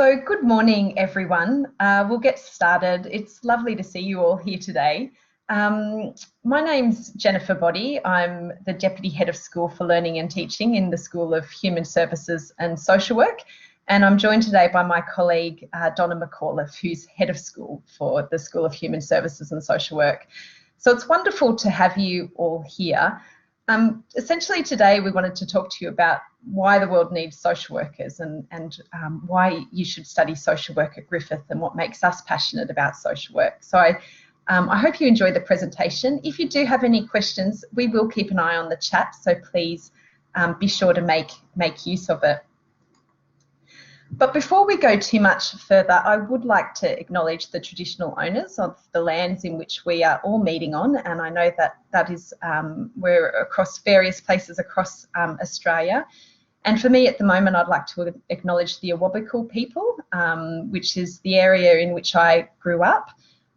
So good morning, everyone. We'll get started. It's lovely to see you all here today. My name's Jennifer Boddy. I'm the Deputy Head of School for Learning and Teaching in the School of Human Services and Social Work. And I'm joined today by my colleague, Donna McAuliffe, who's Head of School for the School of Human Services and Social Work. So it's wonderful to have you all here. Essentially today we wanted to talk to you about why the world needs social workers and why you should study social work at Griffith and what makes us passionate about social work. So I hope you enjoy the presentation. If you do have any questions, we will keep an eye on the chat, so please be sure to make use of it. But before we go too much further, I would like to acknowledge the traditional owners of the lands in which we are all meeting on, and I know that is we're across various places across Australia. And for me at the moment, I'd like to acknowledge the Awabakal people, which is the area in which I grew up,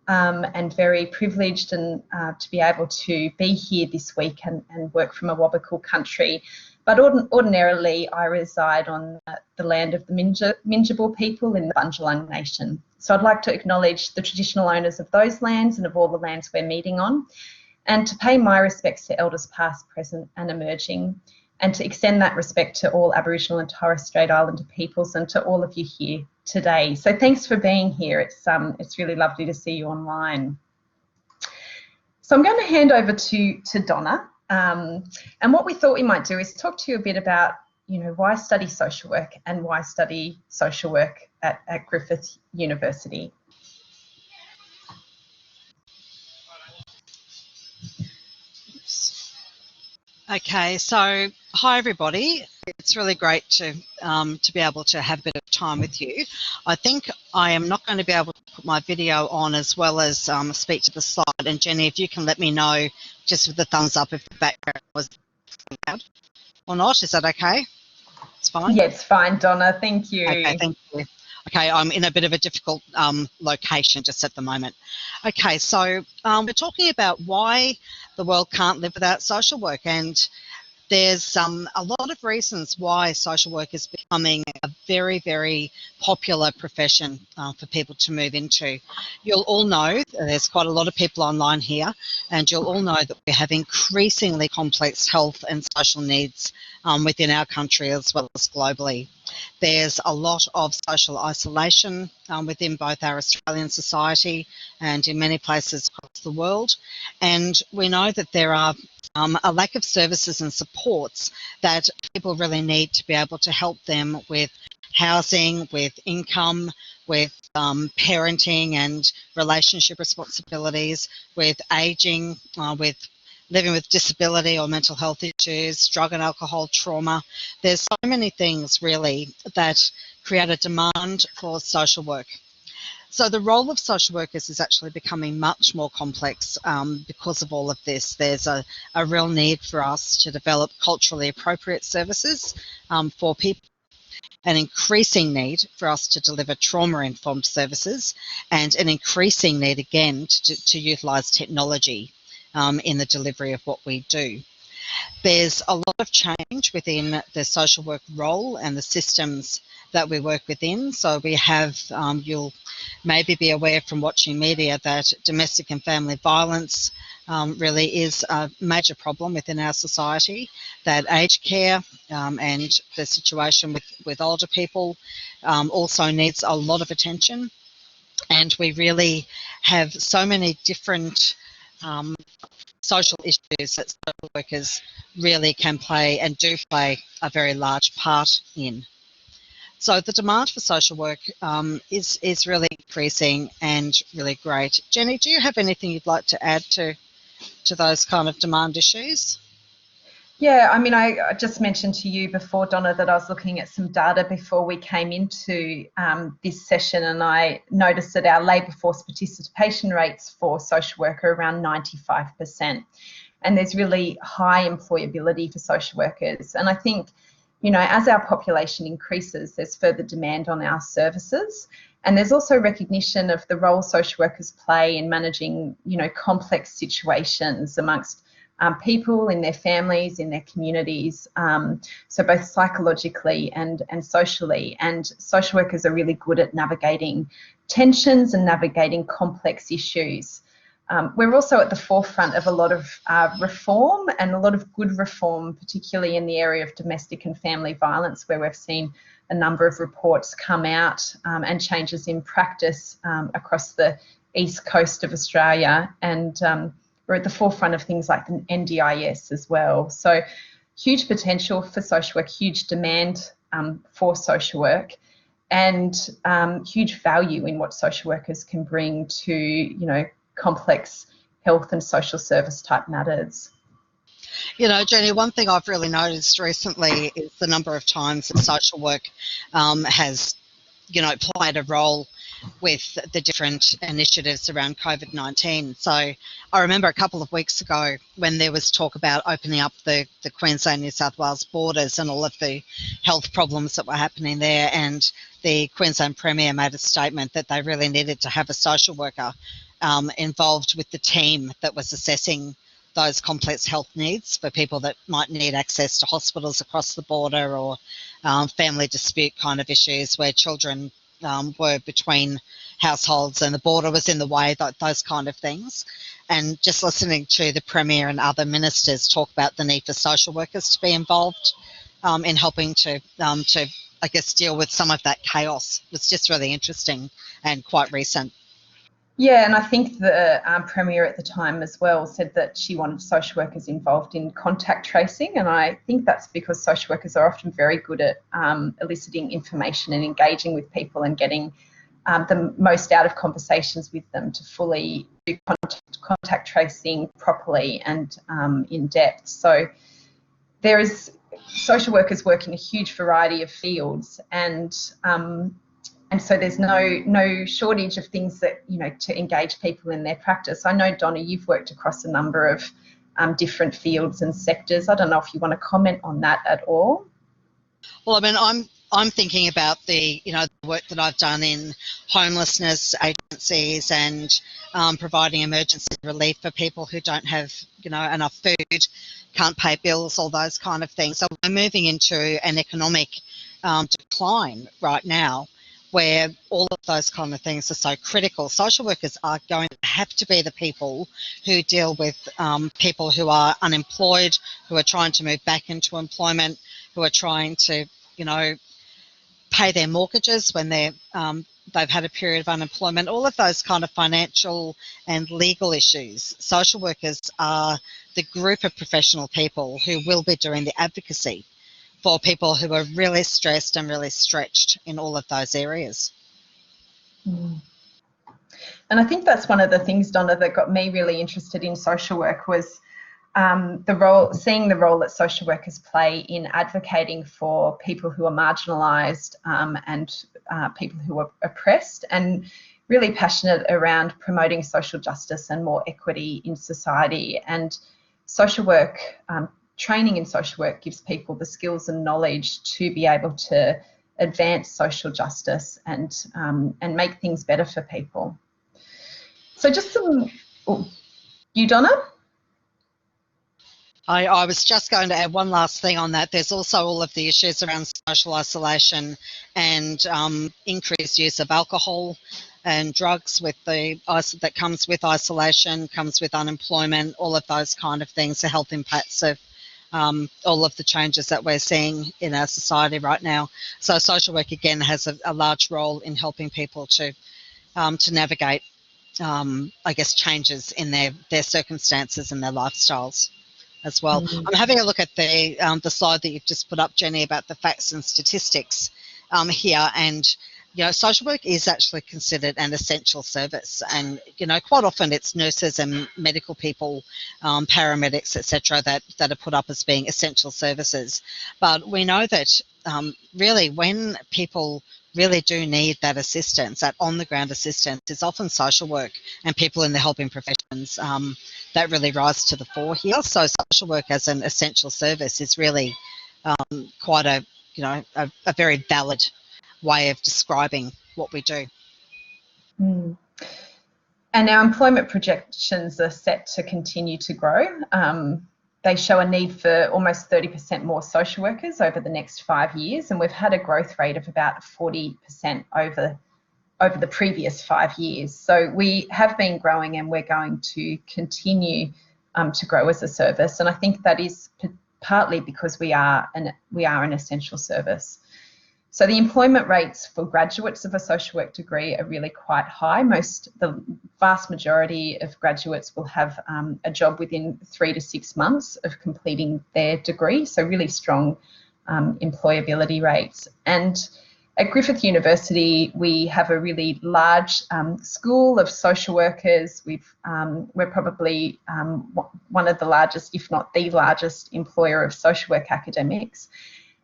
and very privileged and to be able to be here this week and work from Awabakal country. But ordinarily, I reside on the land of the Minjabul people in the Bundjalung Nation. So I'd like to acknowledge the traditional owners of those lands and of all the lands we're meeting on, and to pay my respects to elders past, present and emerging, and to extend that respect to all Aboriginal and Torres Strait Islander peoples and to all of you here today. So thanks for being here. It's really lovely to see you online. So I'm going to hand over to Donna. And what we thought we might do is talk to you a bit about, why study social work and why study social work at Griffith University. Okay, so hi everybody. It's really great to be able to have a bit of time with you. I think I am not going to be able to put my video on as well as speak to the slide. And Jenny, if you can let me know just with the thumbs up if the background was loud or not. Is that okay? It's fine? Yeah, it's fine, Donna. Thank you. Okay, thank you. Okay, I'm in a bit of a difficult location just at the moment. Okay, so we're talking about why the world can't live without social work, and there's a lot of reasons why social work is becoming a very, very popular profession for people to move into. You'll all know, there's quite a lot of people online here, and you'll all know that we have increasingly complex health and social needs within our country as well as globally. There's a lot of social isolation within both our Australian society and in many places across the world, and we know that there are a lack of services and supports that people really need to be able to help them with housing, with income, with parenting and relationship responsibilities, with ageing, with living with disability or mental health issues, drug and alcohol trauma. There's so many things really that create a demand for social work. So the role of social workers is actually becoming much more complex because of all of this. There's a real need for us to develop culturally appropriate services for people, an increasing need for us to deliver trauma-informed services, and an increasing need again to utilise technology in the delivery of what we do. There's a lot of change within the social work role and the systems that we work within. So we have, you'll maybe be aware from watching media that domestic and family violence really is a major problem within our society, that aged care and the situation with older people also needs a lot of attention. And we really have so many different social issues that social workers really can play and do play a very large part in. So the demand for social work is really increasing and really great. Jenny, do you have anything you'd like to add to those kind of demand issues? Yeah, I mean, I just mentioned to you before, Donna, that I was looking at some data before we came into this session, and I noticed that our labour force participation rates for social work are around 95%. And there's really high employability for social workers. And I think, as our population increases, there's further demand on our services. And there's also recognition of the role social workers play in managing, complex situations amongst people, in their families, in their communities, so both psychologically and socially. And social workers are really good at navigating tensions and navigating complex issues. We're also at the forefront of a lot of reform, and a lot of good reform, particularly in the area of domestic and family violence, where we've seen a number of reports come out and changes in practice across the east coast of Australia. And we're at the forefront of things like the NDIS as well. So huge potential for social work, huge demand for social work, and huge value in what social workers can bring to, you know, complex health and social service type matters. You know, Jenny, one thing I've really noticed recently is the number of times that social work has, you know, played a role with the different initiatives around COVID-19. So I remember a couple of weeks ago when there was talk about opening up the Queensland-New South Wales borders and all of the health problems that were happening there, and the Queensland Premier made a statement that they really needed to have a social worker involved with the team that was assessing those complex health needs for people that might need access to hospitals across the border, or family dispute kind of issues where children were between households and the border was in the way, those kind of things. And just listening to the Premier and other ministers talk about the need for social workers to be involved in helping to I guess, deal with some of that chaos was just really interesting and quite recent. Yeah, and I think the Premier at the time as well said that she wanted social workers involved in contact tracing, and I think that's because social workers are often very good at eliciting information and engaging with people and getting the most out of conversations with them to fully do contact tracing properly and in depth. So there is social workers work in a huge variety of fields, and so there's no shortage of things that, you know, to engage people in their practice. I know, Donna, you've worked across a number of different fields and sectors. I don't know if you want to comment on that at all. Well, I mean, I'm thinking about the, you know, the work that I've done in homelessness agencies and providing emergency relief for people who don't have, you know, enough food, can't pay bills, all those kind of things. So we're moving into an economic decline right now, where all of those kind of things are so critical. Social workers are going to have to be the people who deal with people who are unemployed, who are trying to move back into employment, who are trying to, you know, pay their mortgages when they've had a period of unemployment, all of those kind of financial and legal issues. Social workers are the group of professional people who will be doing the advocacy for people who are really stressed and really stretched in all of those areas. Mm. And I think that's one of the things, Donna, that got me really interested in social work was seeing the role that social workers play in advocating for people who are marginalised and people who are oppressed, and really passionate around promoting social justice and more equity in society. And social work, training in social work gives people the skills and knowledge to be able to advance social justice and make things better for people. So just some, you, Donna? I was just going to add one last thing on that. There's also all of the issues around social isolation and increased use of alcohol and drugs with that comes with isolation, comes with unemployment, all of those kind of things, the health impacts of all of the changes that we're seeing in our society right now. So social work, again, has a large role in helping people to navigate, I guess, changes in their circumstances and their lifestyles as well. Mm. I'm having a look at the slide that you've just put up, Jenny, about the facts and statistics here, and you know, social work is actually considered an essential service, and you know, quite often it's nurses and medical people, paramedics, etc., that are put up as being essential services. But we know that really, when people really do need that assistance, that on-the-ground assistance, it's often social work and people in the helping professions that really rise to the fore here. So social work as an essential service is really quite a, you know, a very valid way of describing what we do. Mm. And our employment projections are set to continue to grow. They show a need for almost 30% more social workers over the next 5 years, and we've had a growth rate of about 40% over the previous 5 years. So we have been growing, and we're going to continue to grow as a service. And I think that is partly because we are an essential service. So the employment rates for graduates of a social work degree are really quite high. The vast majority of graduates will have a job within 3 to 6 months of completing their degree, so really strong employability rates. And at Griffith University, we have a really large school of social workers. We're probably one of the largest, if not the largest, employer of social work academics.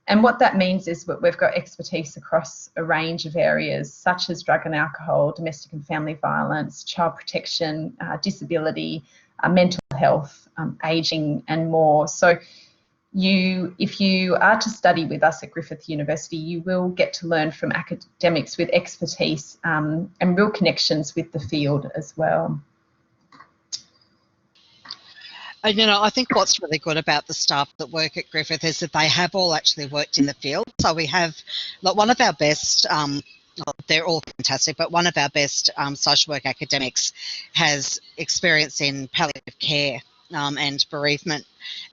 And what that means is that we've got expertise across a range of areas, such as drug and alcohol, domestic and family violence, child protection, disability, mental health, ageing, and more. So if you are to study with us at Griffith University, you will get to learn from academics with expertise and real connections with the field as well. And, I think what's really good about the staff that work at Griffith is that they have all actually worked in the field. So we have one of our best, they're all fantastic, but one of our best social work academics has experience in palliative care and bereavement.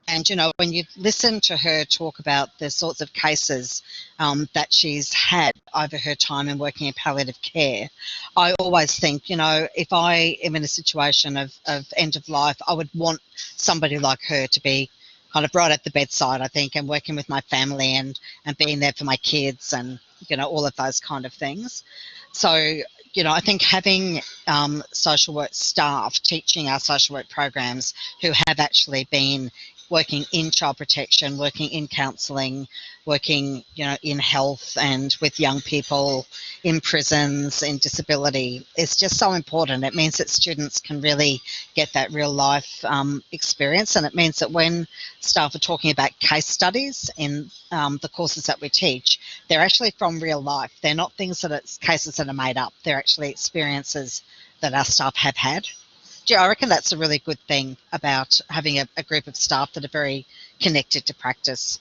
And, when you listen to her talk about the sorts of cases that she's had over her time in working in palliative care, I always think, if I am in a situation of end of life, I would want somebody like her to be kind of right at the bedside, I think, and working with my family and being there for my kids and, all of those kind of things. So, I think having social work staff teaching our social work programs who have actually been working in child protection, working in counselling, working, in health and with young people, in prisons, in disability, is just so important. It means that students can really get that real life experience, and it means that when staff are talking about case studies in the courses that we teach, they're actually from real life. They're not things that it's cases that are made up. They're actually experiences that our staff have had. I reckon that's a really good thing about having a group of staff that are very connected to practice.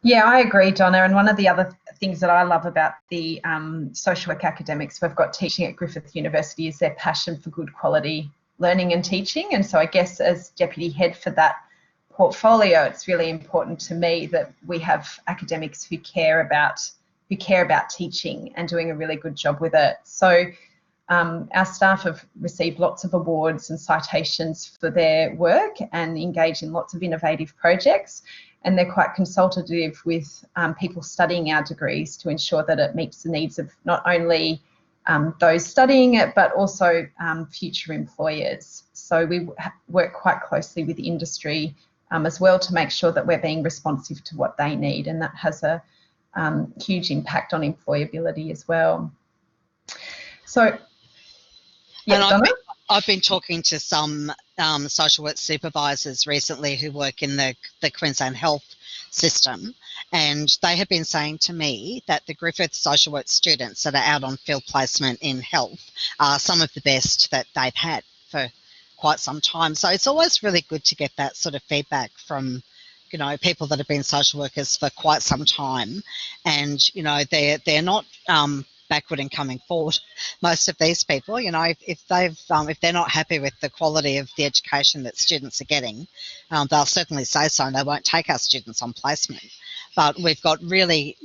Yeah, I agree, Donna. And one of the other things that I love about the social work academics we've got teaching at Griffith University is their passion for good quality learning and teaching. And so I guess as deputy head for that portfolio, it's really important to me that we have academics who care about teaching and doing a really good job with it. So our staff have received lots of awards and citations for their work and engage in lots of innovative projects, and they're quite consultative with people studying our degrees to ensure that it meets the needs of not only those studying it but also future employers. So we work quite closely with industry as well to make sure that we're being responsive to what they need, and that has a huge impact on employability as well. So yeah, and I've been talking to some social work supervisors recently who work in the Queensland health system, and they have been saying to me that the Griffith social work students that are out on field placement in health are some of the best that they've had for quite some time. So it's always really good to get that sort of feedback from people that have been social workers for quite some time, and they're not backward and coming forward. Most of these people, if they're not happy with the quality of the education that students are getting, they'll certainly say so, and they won't take our students on placement. But we've got really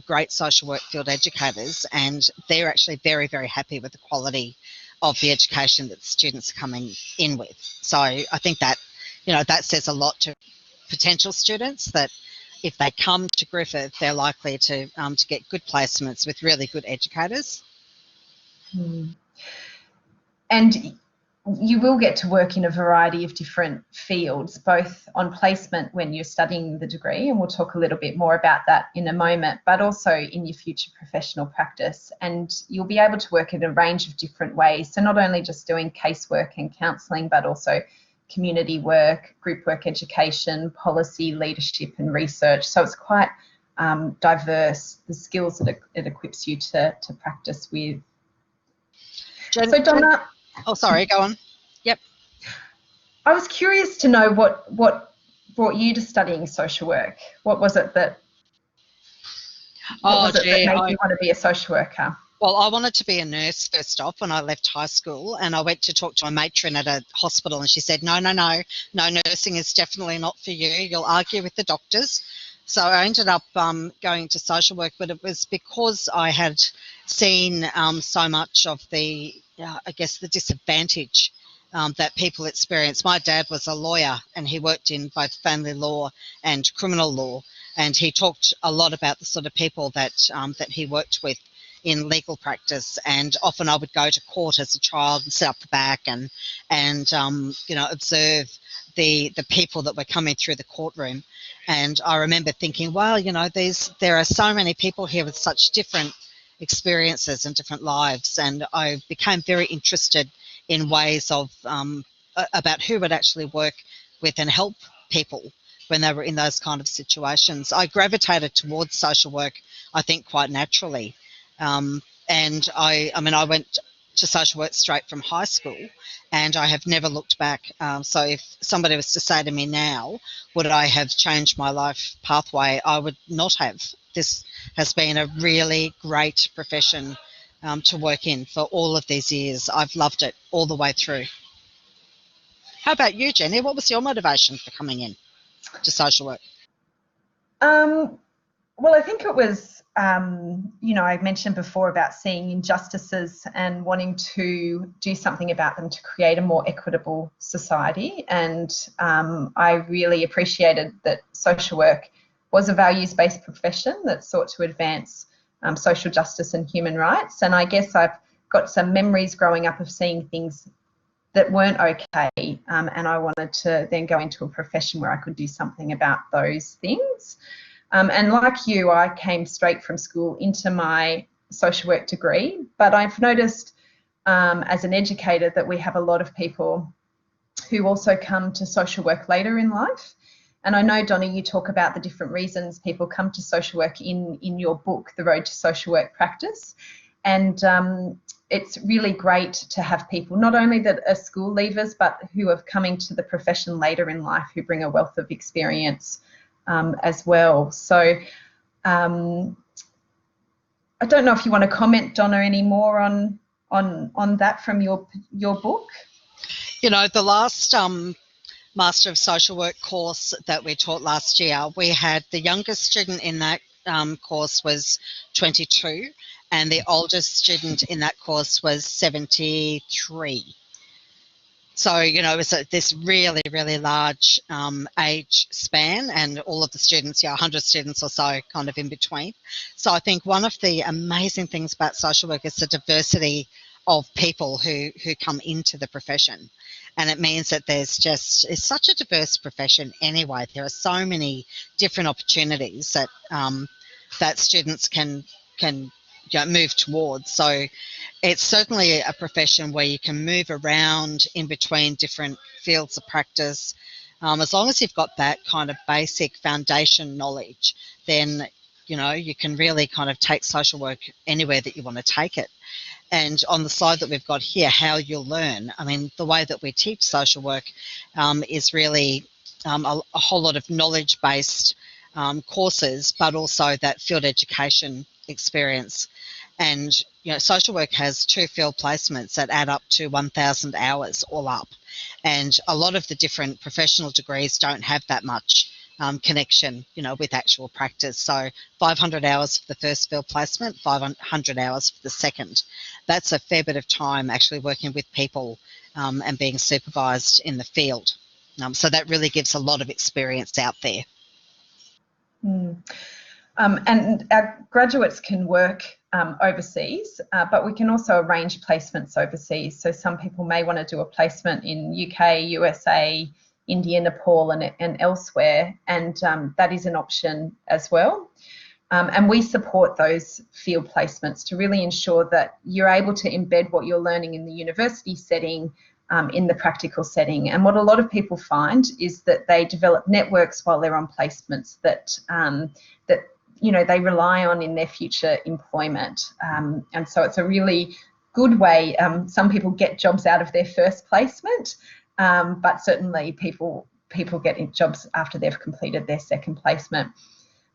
great social work field educators, and they're actually very, very happy with the quality of the education that the students are coming in with. So I think that that says a lot to potential students, that if they come to Griffith, they're likely to get good placements with really good educators. And you will get to work in a variety of different fields, both on placement when you're studying the degree, and we'll talk a little bit more about that in a moment, but also in your future professional practice. And you'll be able to work in a range of different ways. So not only just doing casework and counselling, but also community work, group work education, policy, leadership and research. So it's quite diverse, the skills that it equips you to practice with. So Donna, oh, sorry, go on. Yep. I was curious to know what brought you to studying social work. What was it that Oh, gee, made you want to be a social worker? Well, I wanted to be a nurse first off when I left high school, and I went to talk to a matron at a hospital, and she said, no, nursing is definitely not for you. You'll argue with the doctors. So I ended up going to social work, but it was because I had seen so much of the, I guess, the disadvantage that people experience. My dad was a lawyer, and he worked in both family law and criminal law, and he talked a lot about the sort of people that that he worked with in legal practice, and often I would go to court as a child and sit up the back and you know, observe the people that were coming through the courtroom. And I remember thinking, well, you know, there are so many people here with such different experiences and different lives, and I became very interested in ways of about who would actually work with and help people when they were in those kind of situations. I gravitated towards social work, I think, quite naturally. And I mean, I went to social work straight from high school, and I have never looked back. So if somebody was to say to me now, would I have changed my life pathway, I would not have. This has been a really great profession to work in for all of these years. I've loved it all the way through. How about you, Jenny? What was your motivation for coming in to social work? Well, I think it was, you know, I mentioned before about seeing injustices and wanting to do something about them to create a more equitable society. And I really appreciated that social work was a values-based profession that sought to advance social justice and human rights. And I guess I've got some memories growing up of seeing things that weren't okay, and I wanted to then go into a profession where I could do something about those things. And like you, I came straight from school into my social work degree, but I've noticed as an educator that we have a lot of people who also come to social work later in life. And I know, Donna, you talk about the different reasons people come to social work in your book, The Road to Social Work Practice. And it's really great to have people not only that are school leavers, but who are coming to the profession later in life, who bring a wealth of experience as well. So I don't know if you want to comment, Donna, any more on that from your book. You know, the last Master of Social Work course that we taught last year, we had the youngest student in that course was 22, and the oldest student in that course was 73. So, you know, it was this really, really large age span, and all of the students, 100 students or so, kind of in between. So I think one of the amazing things about social work is the diversity of people who come into the profession. And it means that it's such a diverse profession anyway. There are so many different opportunities that that students can move towards. So it's certainly a profession where you can move around in between different fields of practice. As long as you've got that kind of basic foundation knowledge, then, you know, you can really kind of take social work anywhere that you want to take it. And on the slide that we've got here, how you'll learn, I mean, the way that we teach social work is really a whole lot of knowledge-based courses, but also that field education experience. And, you know, social work has 2 field placements that add up to 1,000 hours all up. And a lot of the different professional degrees don't have that much connection, you know, with actual practice. So 500 hours for the first field placement, 500 hours for the second. That's a fair bit of time actually working with people and being supervised in the field. So that really gives a lot of experience out there. And our graduates can work overseas, but we can also arrange placements overseas. So some people may want to do a placement in UK, USA, India, Nepal, and elsewhere, and that is an option as well. And we support those field placements to really ensure that you're able to embed what you're learning in the university setting in the practical setting. And what a lot of people find is that they develop networks while they're on placements that you know, they rely on in their future employment. And so it's a really good way. Some people get jobs out of their first placement, but certainly people get jobs after they've completed their second placement.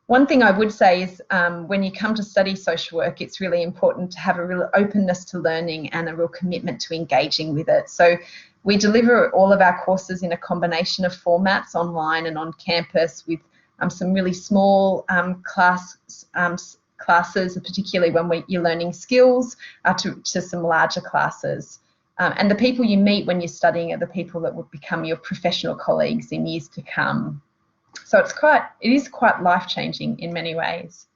One thing I would say is when you come to study social work, it's really important to have a real openness to learning and a real commitment to engaging with it. So we deliver all of our courses in a combination of formats, online and on campus, with some really small classes, particularly when you're learning skills, to some larger classes. And the people you meet when you're studying are the people that will become your professional colleagues in years to come. So it is quite life-changing in many ways.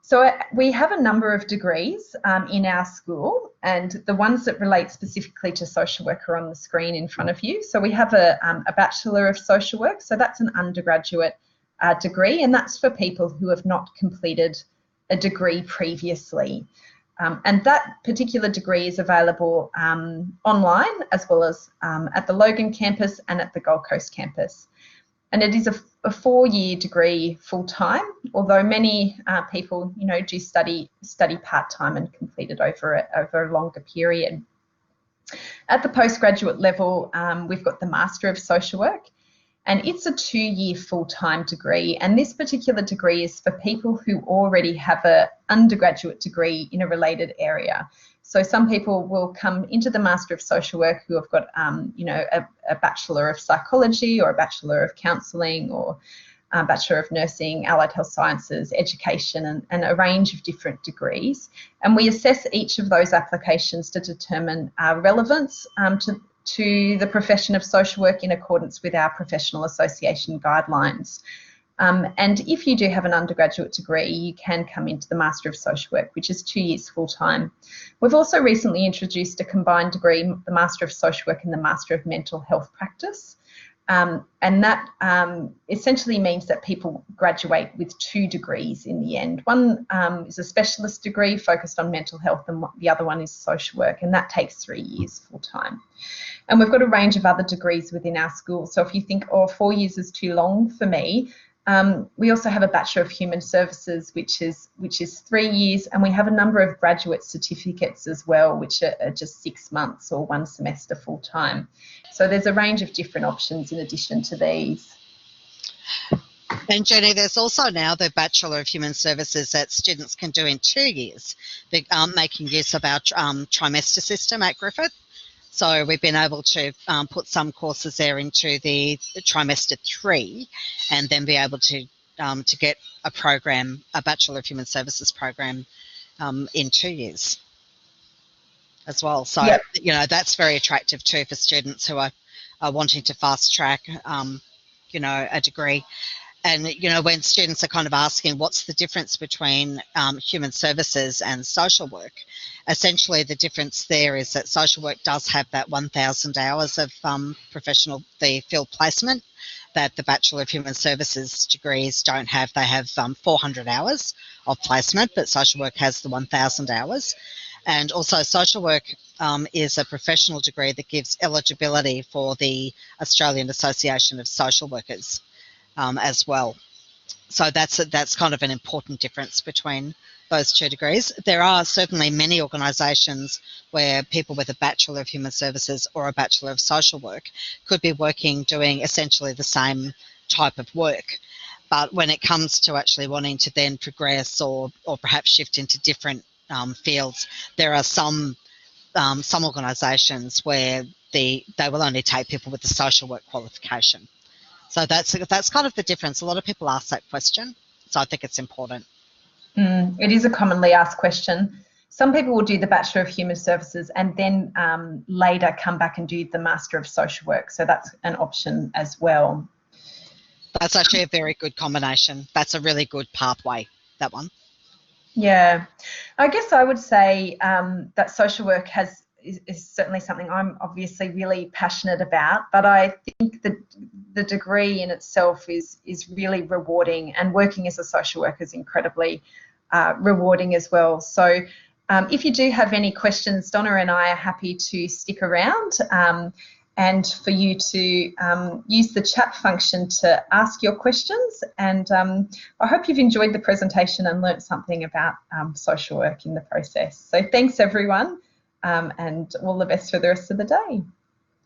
So we have a number of degrees in our school, and the ones that relate specifically to social work are on the screen in front of you. So we have a Bachelor of Social Work, so that's an undergraduate degree, and that's for people who have not completed a degree previously. And that particular degree is available online, as well as at the Logan campus and at the Gold Coast campus. And it is a 4-year degree full-time, although many people, do study part-time and complete it over a longer period. At the postgraduate level, we've got the Master of Social Work, and it's a 2-year full-time degree. And this particular degree is for people who already have an undergraduate degree in a related area. So some people will come into the Master of Social Work who have got, a Bachelor of Psychology or a Bachelor of Counselling or a Bachelor of Nursing, Allied Health Sciences, Education, and a range of different degrees. And we assess each of those applications to determine relevance to the profession of social work in accordance with our professional association guidelines. And if you do have an undergraduate degree, you can come into the Master of Social Work, which is 2 years full-time. We've also recently introduced a combined degree, the Master of Social Work and the Master of Mental Health Practice. And that essentially means that people graduate with 2 degrees in the end. One is a specialist degree focused on mental health, and the other one is social work, and that takes 3 years full-time. And we've got a range of other degrees within our school. So if you think, 4 years is too long for me, we also have a Bachelor of Human Services, which is 3 years, and we have a number of graduate certificates as well, which are just 6 months or 1 semester full-time. So there's a range of different options in addition to these. And Jenny, there's also now the Bachelor of Human Services that students can do in 2 years, making use of our trimester system at Griffith. So we've been able to put some courses there into the trimester 3, and then be able to get a program, a Bachelor of Human Services program, in 2 years as well. So, yep. That's very attractive too for students who are wanting to fast track, a degree. And, when students are kind of asking what's the difference between human services and social work, essentially the difference there is that social work does have that 1,000 hours of the field placement that the Bachelor of Human Services degrees don't have. They have 400 hours of placement, but social work has the 1,000 hours. And also social work is a professional degree that gives eligibility for the Australian Association of Social Workers as well. So that's kind of an important difference between those 2 degrees. There are certainly many organisations where people with a Bachelor of Human Services or a Bachelor of Social Work could be doing essentially the same type of work. But when it comes to actually wanting to then progress or perhaps shift into different fields, there are some organisations where they will only take people with the social work qualification. So that's kind of the difference. A lot of people ask that question, so I think it's important. It is a commonly asked question. Some people will do the Bachelor of Human Services and then later come back and do the Master of Social Work. So that's an option as well. That's actually a very good combination. That's a really good pathway, that one. Yeah, I guess I would say that social work is certainly something I'm obviously really passionate about, but I think that the degree in itself is really rewarding, and working as a social worker is incredibly rewarding as well. So if you do have any questions, Donna and I are happy to stick around and for you to use the chat function to ask your questions. And I hope you've enjoyed the presentation and learnt something about social work in the process. So thanks everyone. and all the best for the rest of the day.